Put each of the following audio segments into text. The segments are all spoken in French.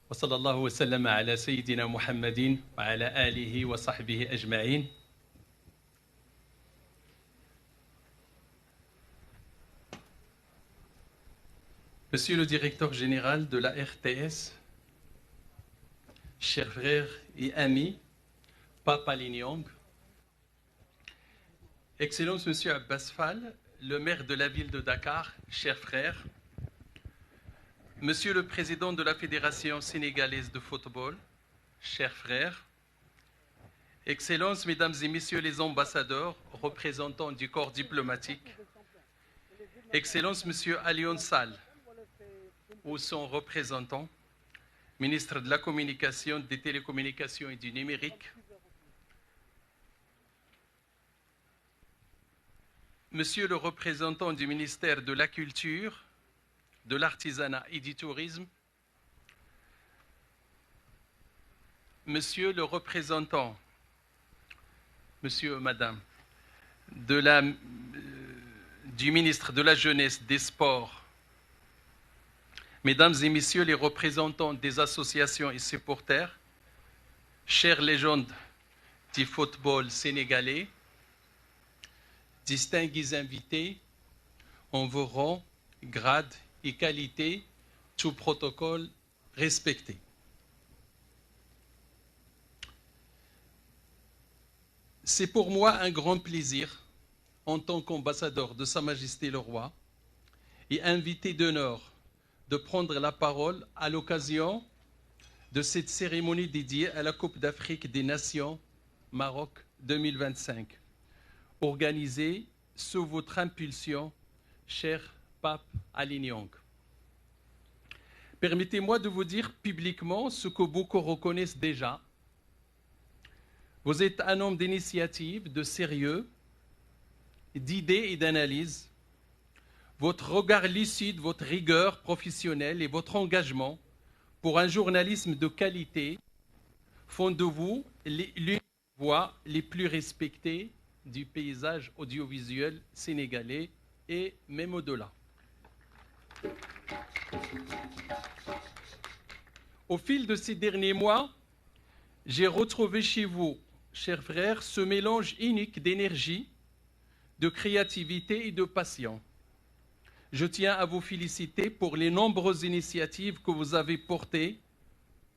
وصلى الله وسلم على سيدنا محمد وعلى آله وصحبه أجمعين. Monsieur le directeur général de la RTS, chers frères et amis, Pape Aly Niang, Excellence Monsieur Abbas Fall, le maire de la ville de Dakar, chers frères, Monsieur le Président de la Fédération sénégalaise de football, chers frères, Excellences, Mesdames et Messieurs les ambassadeurs, représentants du corps diplomatique, Excellence Monsieur Alioune Sall, ou son représentant, ministre de la Communication, des Télécommunications et du Numérique, Monsieur le représentant du ministère de la Culture, de l'Artisanat et du Tourisme, Monsieur le représentant, Monsieur, Madame, du ministre de la Jeunesse, des Sports, Mesdames et Messieurs les représentants des associations et supporters, chères légendes du football sénégalais, distingués invités, en vos rangs, grades et qualités, tout protocole respecté. C'est pour moi un grand plaisir, en tant qu'ambassadeur de Sa Majesté le Roi et invité d'honneur, de prendre la parole à l'occasion de cette cérémonie dédiée à la Coupe d'Afrique des Nations Maroc 2025, organisée sous votre impulsion, cher Pape Aly Niang. Permettez-moi de vous dire publiquement ce que beaucoup reconnaissent déjà. Vous êtes un homme d'initiative, de sérieux, d'idées et d'analyse. Votre regard lucide, votre rigueur professionnelle et votre engagement pour un journalisme de qualité font de vous l'une des voix les plus respectées du paysage audiovisuel sénégalais et même au-delà. Au fil de ces derniers mois, j'ai retrouvé chez vous, chers frères, ce mélange unique d'énergie, de créativité et de passion. Je tiens à vous féliciter pour les nombreuses initiatives que vous avez portées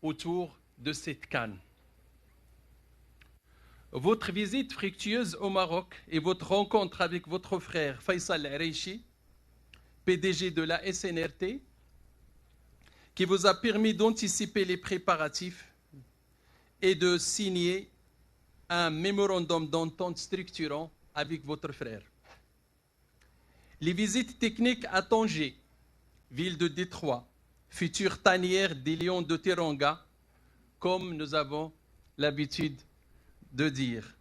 autour de cette CAN. Votre visite fructueuse au Maroc et votre rencontre avec votre frère Faisal Reichi, PDG de la SNRT, qui vous a permis d'anticiper les préparatifs et de signer un mémorandum d'entente structurant avec votre frère. Les visites techniques à Tanger, ville de Détroit, future tanière des lions de Teranga, comme nous avons l'habitude de dire.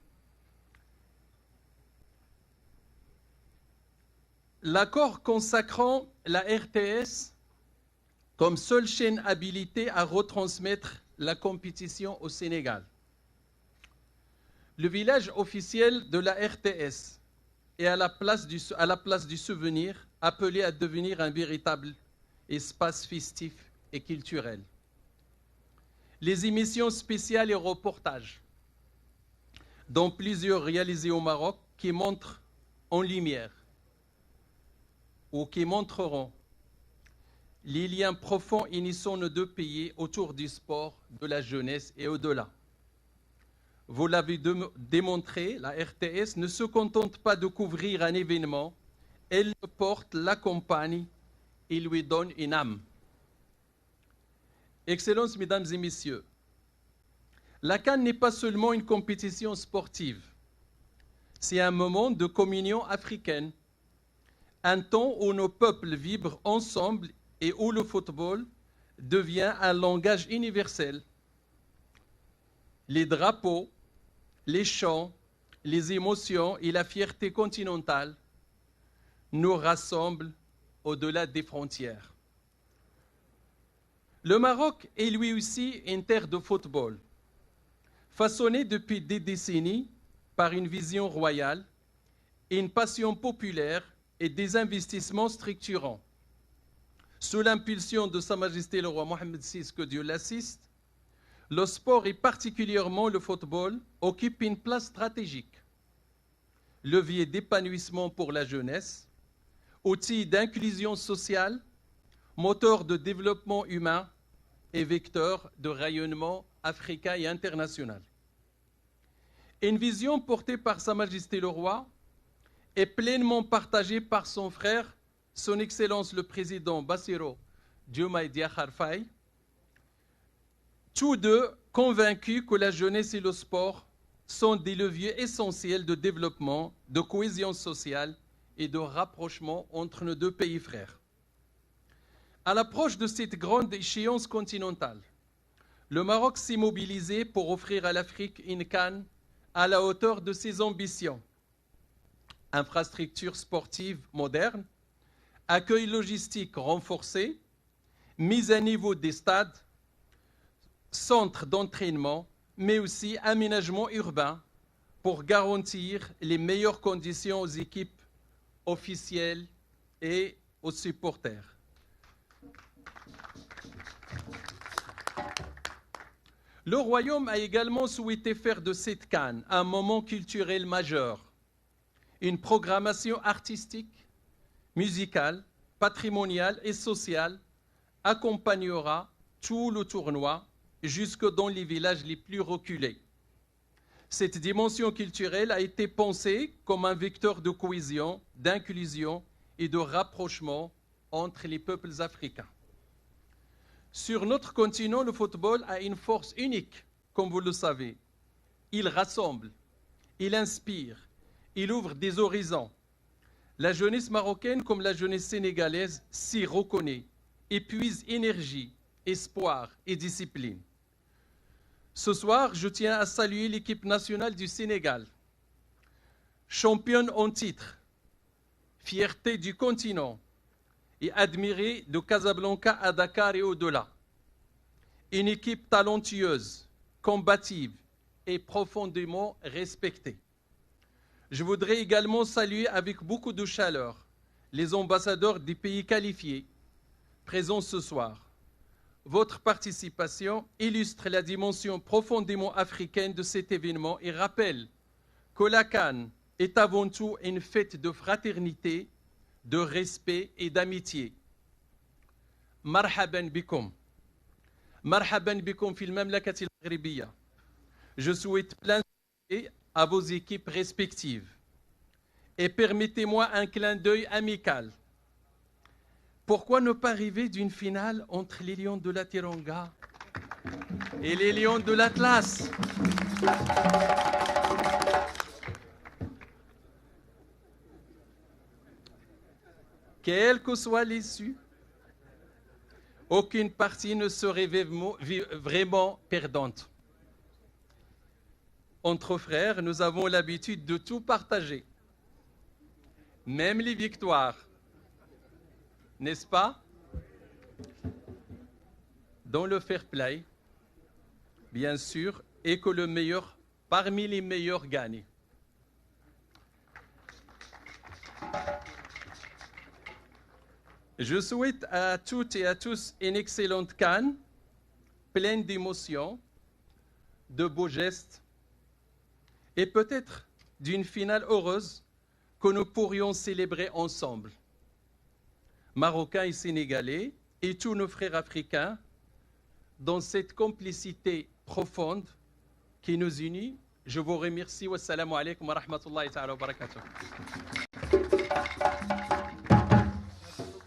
L'accord consacrant la RTS comme seule chaîne habilitée à retransmettre la compétition au Sénégal. Le village officiel de la RTS et à la place du souvenir, appelé à devenir un véritable espace festif et culturel. Les émissions spéciales et reportages, dont plusieurs réalisés au Maroc, qui montrent en lumière ou qui montreront les liens profonds unissant nos deux pays autour du sport, de la jeunesse et au-delà. Vous l'avez démontré, la RTS ne se contente pas de couvrir un événement, elle le porte, l'accompagne et lui donne une âme. Excellences, Mesdames et Messieurs, la CAN n'est pas seulement une compétition sportive, c'est un moment de communion africaine, un temps où nos peuples vibrent ensemble et où le football devient un langage universel. Les drapeaux, les chants, les émotions et la fierté continentale nous rassemblent au-delà des frontières. Le Maroc est lui aussi une terre de football, façonnée depuis des décennies par une vision royale, une passion populaire et des investissements structurants. Sous l'impulsion de Sa Majesté le roi Mohammed VI, que Dieu l'assiste, le sport et particulièrement le football occupent une place stratégique. Levier d'épanouissement pour la jeunesse, outil d'inclusion sociale, moteur de développement humain et vecteur de rayonnement africain et international. Une vision portée par Sa Majesté le Roi est pleinement partagée par son frère, Son Excellence le Président Bassirou Diomaye Diakhar Faye, tous deux convaincus que la jeunesse et le sport sont des leviers essentiels de développement, de cohésion sociale et de rapprochement entre nos deux pays frères. À l'approche de cette grande échéance continentale, le Maroc s'est mobilisé pour offrir à l'Afrique une CAN à la hauteur de ses ambitions. Infrastructures sportives modernes, accueil logistique renforcé, mise à niveau des stades, centres d'entraînement, mais aussi aménagement urbain pour garantir les meilleures conditions aux équipes officielles et aux supporters. Le Royaume a également souhaité faire de cette CAN un moment culturel majeur. Une programmation artistique, musicale, patrimoniale et sociale accompagnera tout le tournoi jusque dans les villages les plus reculés. Cette dimension culturelle a été pensée comme un vecteur de cohésion, d'inclusion et de rapprochement entre les peuples africains. Sur notre continent, le football a une force unique, comme vous le savez. Il rassemble, il inspire, il ouvre des horizons. La jeunesse marocaine, comme la jeunesse sénégalaise, s'y reconnaît, épuise énergie, espoir et discipline. Ce soir, je tiens à saluer l'équipe nationale du Sénégal, championne en titre, fierté du continent, et admirée de Casablanca à Dakar et au-delà. Une équipe talentueuse, combative et profondément respectée. Je voudrais également saluer avec beaucoup de chaleur les ambassadeurs des pays qualifiés présents ce soir. Votre participation illustre la dimension profondément africaine de cet événement et rappelle que la CAN est avant tout une fête de fraternité, de respect et d'amitié. Marhaban bikum. Marhaban bikum fil mamlakati al-Maghribiya. Je souhaite plein succès à vos équipes respectives. Et permettez-moi un clin d'œil amical. Pourquoi ne pas rêver d'une finale entre les Lions de la Teranga et les Lions de l'Atlas? Quelle que soit l'issue, aucune partie ne serait vraiment perdante. Entre frères, nous avons l'habitude de tout partager, même les victoires, n'est-ce pas? Dans le fair play, bien sûr, et que le meilleur parmi les meilleurs gagne. Je souhaite à toutes et à tous une excellente CAN, pleine d'émotions, de beaux gestes et peut-être d'une finale heureuse que nous pourrions célébrer ensemble. Marocains et Sénégalais et tous nos frères africains, dans cette complicité profonde qui nous unit. Je vous remercie. Wassalamu alaikum wa rahmatullahi ta'ala wa barakatuh.